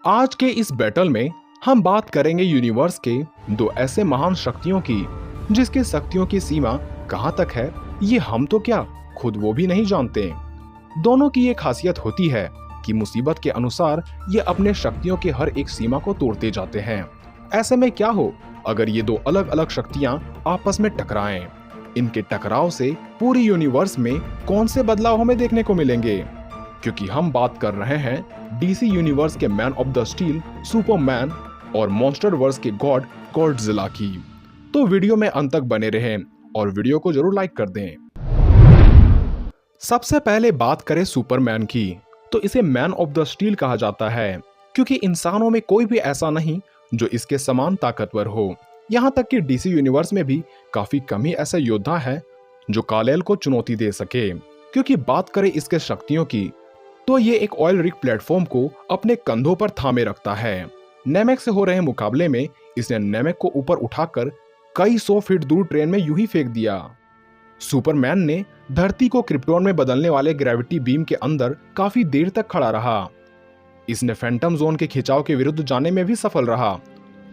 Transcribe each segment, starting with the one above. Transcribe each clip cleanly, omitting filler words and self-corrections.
आज के इस बैटल में हम बात करेंगे यूनिवर्स के दो ऐसे महान शक्तियों की जिसके शक्तियों की सीमा कहां तक है ये हम तो क्या खुद वो भी नहीं जानते। दोनों की ये खासियत होती है कि मुसीबत के अनुसार ये अपने शक्तियों के हर एक सीमा को तोड़ते जाते हैं। ऐसे में क्या हो अगर ये दो अलग अलग शक्तियां आपस में टकराएं? इनके टकराव से पूरी यूनिवर्स में कौन से बदलाव हमें देखने को मिलेंगे? क्योंकि हम बात कर रहे हैं डीसी यूनिवर्स के man of the steel Superman और मॉन्स्टर वर्स के गॉड गॉडजिला की। तो वीडियो में अंत तक बने रहें और वीडियो को जरूर लाइक कर दें। सबसे पहले बात करें सुपरमैन की, तो इसे मैन ऑफ द स्टील कहा जाता है क्योंकि इंसानों में कोई भी ऐसा नहीं जो इसके समान ताकतवर हो। यहाँ तक कि डीसी यूनिवर्स में भी काफी कम ही ऐसा योद्धा है जो कालेल को चुनौती दे सके। क्योंकि बात करें इसके शक्तियों की, तो ये एक ऑयल रिग प्लेटफॉर्म को अपने कंधों पर थामे रखता है। नेमेक से हो रहे मुकाबले में इसने नेमेक को ऊपर उठाकर कई 100 फीट दूर ट्रेन में यूं ही फेंक दिया। सुपरमैन ने धरती को क्रिप्टोन में बदलने वाले ग्रेविटी बीम के अंदर काफी देर तक खड़ा रहा। इसने फैंटम जोन के खिंचाव के विरुद्ध जाने में भी सफल रहा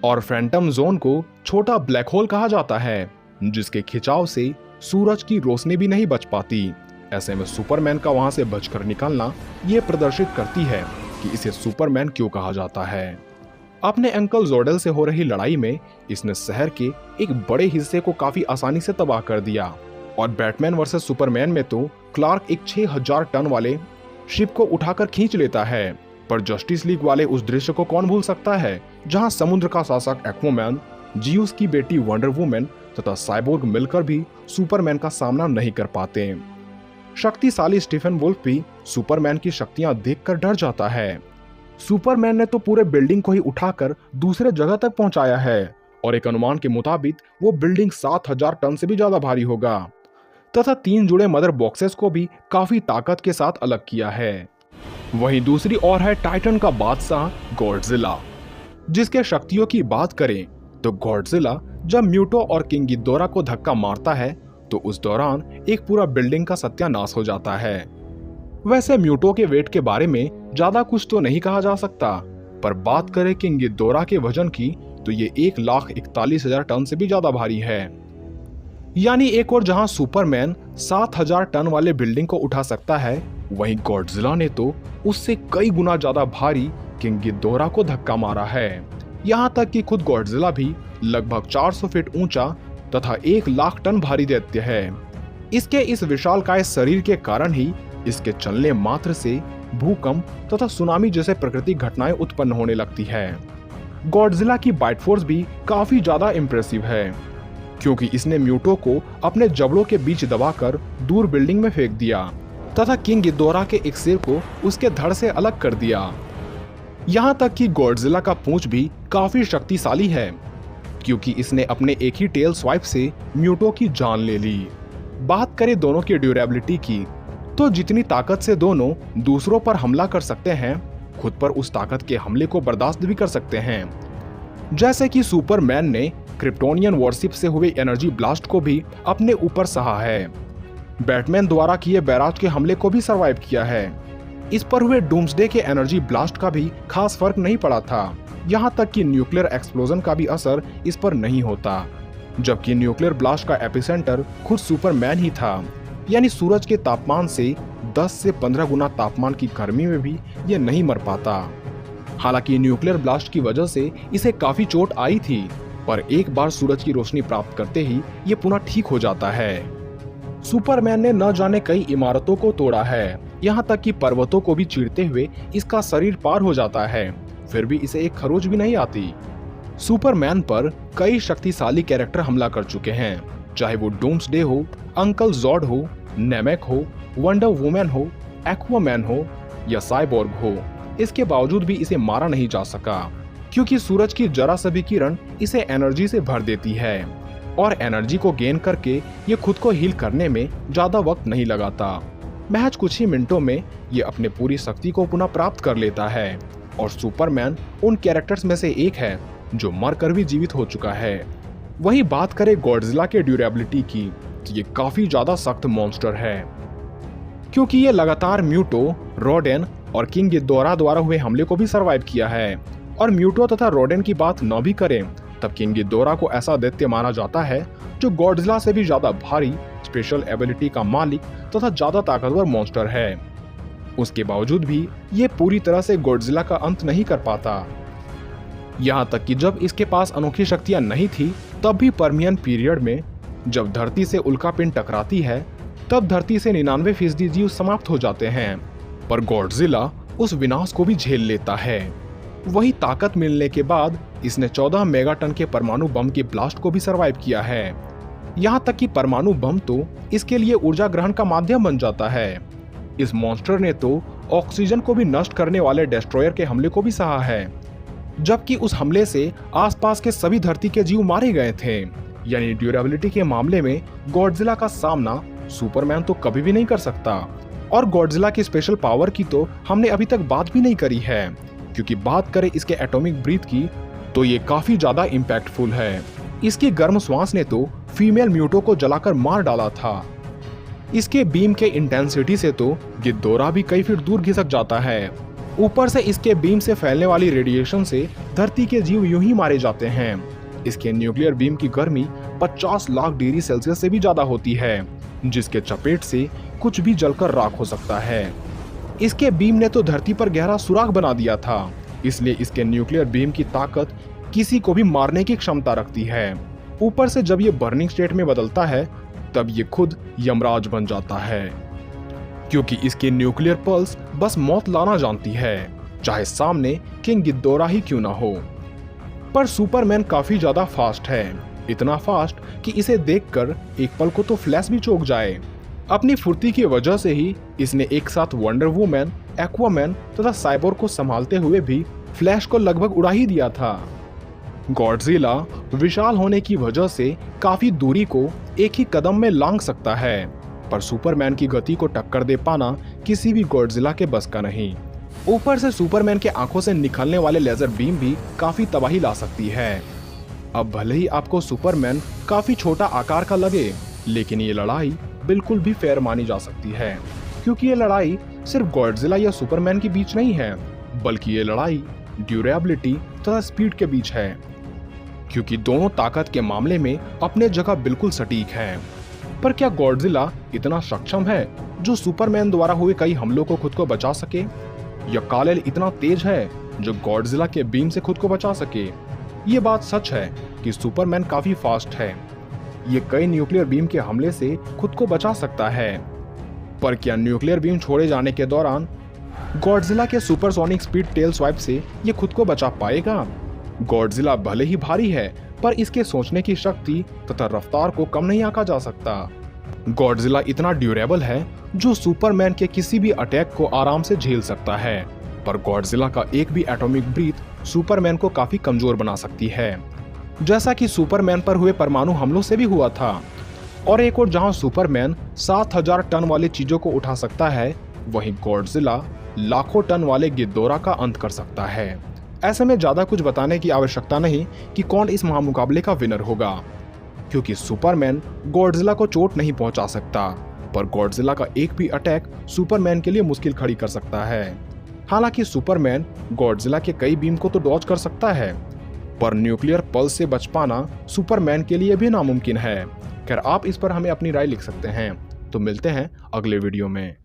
और फैंटम जोन को छोटा ब्लैक होल कहा जाता है जिसके खिंचाव से सूरज की रोशनी भी नहीं बच पाती। ऐसे में सुपरमैन का वहां से बचकर निकलना यह प्रदर्शित करती है कि इसे सुपरमैन क्यों कहा जाता है। अपने अंकल जोडेल से हो रही लड़ाई में इसने शहर के एक बड़े हिस्से को काफी आसानी से तबाह कर दिया और बैटमैन वर्सेस सुपरमैन में तो क्लार्क एक 6000 टन वाले शिप को उठाकर खींच लेता है। पर जस्टिस लीग वाले उस दृश्य को कौन भूल सकता है जहां समुद्र का शासक एक्वामैन, जियूस की बेटी वंडर वुमन तथा साइबोर्ग मिलकर भी सुपरमैन का सामना नहीं कर पाते। शक्तिशाली स्टीफन वुल्फ भी सुपरमैन की शक्तियां देखकर डर जाता है। सुपरमैन ने तो पूरे बिल्डिंग को ही उठाकर दूसरे जगह तक पहुंचाया है और एक अनुमान के मुताबिक वो बिल्डिंग 7000 टन से भी ज्यादा भारी होगा तथा 3 जुड़े मदर बॉक्सेस को भी काफी ताकत के साथ अलग किया है। वहीं दूसरी ओर है टाइटन का बादशाह गॉडजिला। जिसके शक्तियों की बात करें तो गॉडजिला जब म्यूटो और किंग गिदोरा को धक्का मारता है तो उस दौरान एक पूरा बिल्डिंग का सत्यानाश हो जाता है। वैसे म्यूटो के वेट के बारे में ज्यादा कुछ तो नहीं कहा जा सकता, पर बात करें किंग गिदोरा के वजन की तो ये 1,41,000 टन से भी ज्यादा भारी है। यानी एक और जहां सुपरमैन 7000 टन वाले बिल्डिंग को उठा सकता है, वहीं गॉडजिला ने तो उससे कई गुना ज्यादा भारी किंग गिदोरा को धक्का मारा है। यहाँ तक कि खुद गॉडजिला भी लगभग 400 फीट ऊंचा तथा 1,00,000 टन भारी दैत्य है। इसके इस विशालकाय शरीर के कारण ही इसके चलने मात्र से भूकंप तथा सुनामी जैसे प्राकृतिक घटनाएं उत्पन्न होने लगती है। गॉडजिला की बाइट फोर्स भी काफी ज्यादा इम्प्रेसिव है क्योंकि इसने म्यूटो को अपने जबड़ों के बीच दबाकर दूर बिल्डिंग में फेंक दिया तथा किंग गिदोरा के एक सिर को उसके धड़ से अलग कर दिया। यहाँ तक कि गॉडजिला का पूंछ भी काफी शक्तिशाली है क्योंकि इसने अपने एक ही टेल स्वाइप से म्यूटो की जान ले ली। बात करें दोनों की ड्यूरेबिलिटी की, तो जितनी ताकत से दोनों दूसरों पर हमला कर सकते हैं, खुद पर उस ताकत के हमले को बर्दाश्त भी कर सकते हैं। जैसे कि सुपरमैन ने क्रिप्टोनियन वॉरशिप से हुए एनर्जी ब्लास्ट को भी अपने ऊपर सहा है। बैटमैन द्वारा किए बैराज के हमले को भी सरवाइव किया है। इस पर हुए डूम्सडे के एनर्जी ब्लास्ट का भी खास फर्क नहीं पड़ा था। यहाँ तक कि न्यूक्लियर एक्सप्लोजन का भी असर इस पर नहीं होता, जबकि न्यूक्लियर ब्लास्ट का एपिसेंटर खुद सुपरमैन ही था। यानी सूरज के तापमान से 10 से 15 गुना तापमान की गर्मी में भी ये नहीं मर पाता। हालांकि न्यूक्लियर ब्लास्ट की वजह से इसे काफी चोट आई थी, पर एक बार सूरज की रोशनी प्राप्त करते ही ये पुनः ठीक हो जाता है। सुपरमैन ने न जाने कई इमारतों को तोड़ा है, यहाँ तक कि पर्वतों को भी चीरते हुए इसका शरीर पार हो जाता है, फिर भी इसे एक खरोच भी नहीं आती। सुपरमैन पर कई शक्तिशाली कैरेक्टर हमला कर चुके हैं, चाहे वो डूम्सडे हो, अंकल जॉड हो, नेमेक हो, वंडर वुमन हो, एक्वामैन हो या साइबोर्ग हो। इसके बावजूद भी इसे मारा नहीं जा सका क्योंकि सूरज की जरा सी भी किरण इसे एनर्जी से भर देती है और एनर्जी को गेन करके ये खुद को हील करने में ज्यादा वक्त नहीं लगाता। महज कुछ ही मिनटों में ये अपने पूरी शक्ति को पुनः प्राप्त कर लेता है और सुपरमैन उन कैरेक्टर्स में से एक है जो मरकर भी जीवित हो चुका है। वहीं बात करें गॉडजिला के ड्यूरेबिलिटी की, तो ये काफी ज्यादा सख्त मॉन्स्टर है क्योंकि ये लगातार म्यूटो, रोडेन और किंग गिदोरा द्वारा हुए हमले को भी सरवाइव किया है। और म्यूटो तथा रोडेन की बात न भी करें तब किंग गिदोरा को ऐसा दैत्य माना जाता है जो गॉडजिला से भी ज्यादा भारी, स्पेशल एबिलिटी का मालिक तथा ज्यादा ताकतवर मॉन्स्टर है। उसके बावजूद भी ये पूरी तरह से गॉडजिला का अंत नहीं कर पाता। यहाँ तक कि जब इसके पास अनोखी शक्तियां नहीं थी तब भी पर्मियन पीरियड में जब धरती से उल्कापिंड टकराती है तब धरती से 99% जीव समाप्त हो जाते हैं, पर गॉडजिला उस विनाश को भी झेल लेता है। वही ताकत मिलने के बाद इसने 14 मेगाटन के परमाणु बम के ब्लास्ट को भी सरवाइव किया है। यहाँ तक कि परमाणु बम तो इसके लिए ऊर्जा ग्रहण का माध्यम बन जाता है। इस मॉन्स्टर ने तो ऑक्सीजन को भी नष्ट करने वाले डेस्ट्रॉयर के हमले को भी सहा है, जबकि उस हमले से आसपास के सभी धरती के जीव मारे गए थे। यानी ड्यूरेबिलिटी के मामले में गॉडजिला का सामना सुपरमैन तो कभी भी नहीं कर सकता। और गॉडजिला की स्पेशल पावर की तो हमने अभी तक बात भी नहीं करी है, क्योंकि बात करें इसके एटॉमिक ब्रीथ की तो ये काफी ज्यादा इम्पैक्टफुल है। इसकी गर्म श्वास ने तो फीमेल म्यूटो को जलाकर मार डाला था। इसके बीम के इंटेंसिटी से तो गिदोरा भी कई फीट दूर घिसक जाता है। ऊपर से इसके बीम से फैलने वाली रेडिएशन से धरती के जीव यूं ही मारे जाते हैं। इसके न्यूक्लियर बीम की गर्मी 50 लाख डिग्री सेल्सियस से भी ज्यादा होती है, जिसके चपेट से कुछ भी जलकर राख हो सकता है। इसके बीम ने तो धरती पर गहरा सुराग बना दिया था, इसलिए इसके न्यूक्लियर बीम की ताकत किसी को भी मारने की क्षमता रखती है। ऊपर से जब ये बर्निंग स्टेट में बदलता है तब ये खुद यमराज बन जाता है, क्योंकि इसके न्यूक्लियर पल्स बस मौत लाना जानती है, चाहे सामने किंग गिदोरा ही क्यों ना हो। पर सुपरमैन काफी ज्यादा फास्ट है, इतना फास्ट कि इसे देखकर एक पल को तो फ्लैश भी चौंक जाए। अपनी फुर्ती की वजह से ही इसने एक साथ वंडर वुमैन, एक्वामैन तथा साइबोर्ग को संभालते हुए भी फ्लैश को लगभग उड़ा ही दिया था। गॉडजिला विशाल होने की वजह से काफी दूरी को एक ही कदम में लांघ सकता है, पर सुपरमैन की गति को टक्कर दे पाना किसी भी गॉडजिला के बस का नहीं। ऊपर से सुपरमैन के आंखों से निकलने वाले लेजर बीम भी काफी तबाही ला सकती है। अब भले ही आपको सुपरमैन काफी छोटा आकार का लगे, लेकिन ये लड़ाई बिल्कुल भी फेयर मानी जा सकती है, क्योंकि ये लड़ाई सिर्फ गॉडजिला या सुपरमैन के बीच नहीं है, बल्कि ये लड़ाई ड्यूरेबिलिटी तथा स्पीड के बीच है, क्योंकि दोनों ताकत के मामले में अपने जगह बिल्कुल सटीक हैं। पर क्या गॉडजिला इतना सक्षम है जो सुपरमैन द्वारा हुए कई हमलों को खुद को बचा सके, या कालेल इतना तेज है जो गॉडजिला के बीम से खुद को बचा सके? ये बात सच है कि सुपरमैन काफी फास्ट है, ये कई न्यूक्लियर बीम के हमले से खुद को बचा सकता है, पर क्या न्यूक्लियर बीम छोड़े जाने के दौरान गॉडजिला के सुपरसोनिक स्पीड टेल स्वाइप से ये खुद को बचा पाएगा? गॉडजिला भले ही भारी है, पर इसके सोचने की शक्ति तथा रफ्तार को कम नहीं आंका जा सकता। गॉडजिला इतना ड्यूरेबल है जो सुपरमैन के किसी भी अटैक को आराम से झेल सकता है, पर गॉडजिला का एक भी एटॉमिक ब्रीथ सुपरमैन को काफी कमजोर बना सकती है, जैसा कि सुपरमैन पर हुए परमाणु हमलों से भी हुआ था। और एक और जहां सुपरमैन 7000 टन वाली चीजों को उठा सकता है, वहीं गॉडजिला लाखों टन वाले गिदोरा का अंत कर सकता है। ऐसे में ज्यादा कुछ बताने की आवश्यकता नहीं कि कौन इस महामुकाबले का विनर होगा, क्योंकि सुपरमैन गॉडजिला को चोट नहीं पहुंचा सकता, पर गॉडजिला का एक भी अटैक सुपरमैन के लिए मुश्किल खड़ी कर सकता है। हालांकि सुपरमैन गॉडजिला के कई बीम को तो डॉज कर सकता है, पर न्यूक्लियर पल्स से बच पाना सुपरमैन के लिए भी नामुमकिन है। खैर, आप इस पर हमें अपनी राय लिख सकते हैं। तो मिलते हैं अगले वीडियो में।